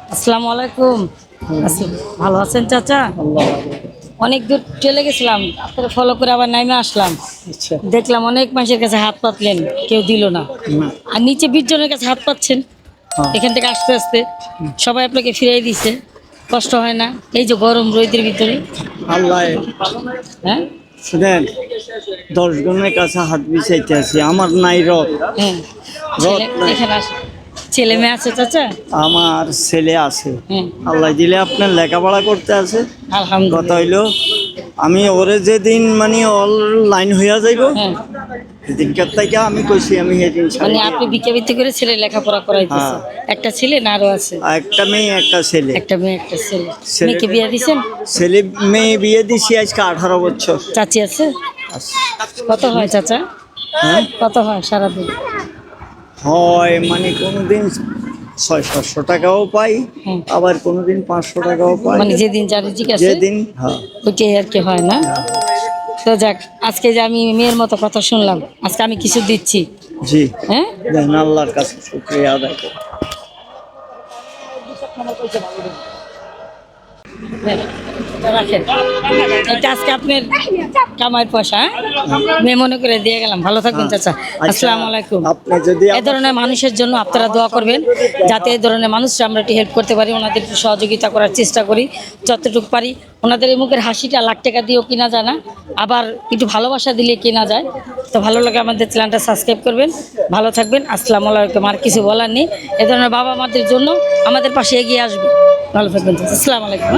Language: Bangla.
আসসালামু আলাইকুম। ভালো আছেন চাচা? অনেক দূর চলে গেছিলাম, আপনাকে ফলো করে আবার নাইমে আসলাম। আচ্ছা। দেখলাম অনেক মানুষের কাছে হাত পাতলেন, কেউ দিল না। না। আর নিচে 20 জনের কাছে হাত পাচ্ছেন, হ্যাঁ। এখান থেকে আস্তে আস্তে সবাই আপনাকে ফিরিয়ে দিছে। কষ্ট হয় না এই যে গরম রোদের ভিতরে? আল্লাহ হ্যাঁ শুনেন, 10 জনের কাছে হাত বিছাইতে আছি, আমার নাই রথ। হ্যাঁ, রথ নাই। এখানে আসে ছেলে মেয়ে আছে চাচা? আমার ছেলে আছে, হ্যাঁ, আল্লাহ দিলে আপনার লেখাপড়া করতে আছে। কথা আলহামদুলিল্লাহ। হইলো আমি ওরে যেদিন মানে অনলাইন হইয়া যাইব হ্যাঁ, সেদিনকার থেকে আমি কইছি আমি সেদিন মানে আপনি বিকেবিতে করে ছেলে লেখাপড়া করাইতেছে? একটা ছেলে না আরো আছে? একটা মেয়ে একটা ছেলে। একটা মেয়ে একটা ছেলে। ছেলে- মেয়েকে বিয়ে দিছেন? ছেলে মেয়ে বিয়ে দিছি আজকে 18 বছর। চাচি আছে? কত হয় চাচা? হ্যাঁ, কত হয় সারাদিন? হয় মানে কোনোদিন 600-700 টাকাও পাই, হুম। আবার কোনোদিন 500 টাকাও পাই। মানে যেদিন যার রিজিক আছে যেদিন হ্যাঁ ওইটাই আর কি, হয় না? তো যাক, আজকে যে আমি মেয়ের মতো কথা শুনলাম, আজকে আমি কিছু দিচ্ছি। জি, হ্যাঁ, দেন আল্লাহর কাছে শুকরিয়া আদায় করি। রাখেন, এটা আজকে আপনার কামাইয়ের পয়সা। হ্যাঁ, মেয়ে মনে করে দিয়ে গেলাম। ভালো থাকবেন চাচা। আসসালামু আলাইকুম। আপনি যদি এই ধরনের মানুষের জন্য আপনারা দোয়া করবেন, যাতে এই ধরনের মানুষরা আমরা একটু হেল্প করতে পারি, ওনাদের একটু সহযোগিতা করার চেষ্টা করি যতটুকু পারি। ওনাদের এই মুখের হাসিটা লাখ টাকা দিয়েও কিনা যায় না, আবার একটু ভালোবাসা দিলে কেনা যায়। তো ভালো লাগে আমাদের চ্যানেলটা সাবস্ক্রাইব করবেন। ভালো থাকবেন। আসসালামু আলাইকুম। আর কিছু বলার নেই, এ ধরনের বাবা মাদের জন্য আমাদের পাশে এগিয়ে আসবে। ভালো থাকবেন। আসসালামু আলাইকুম।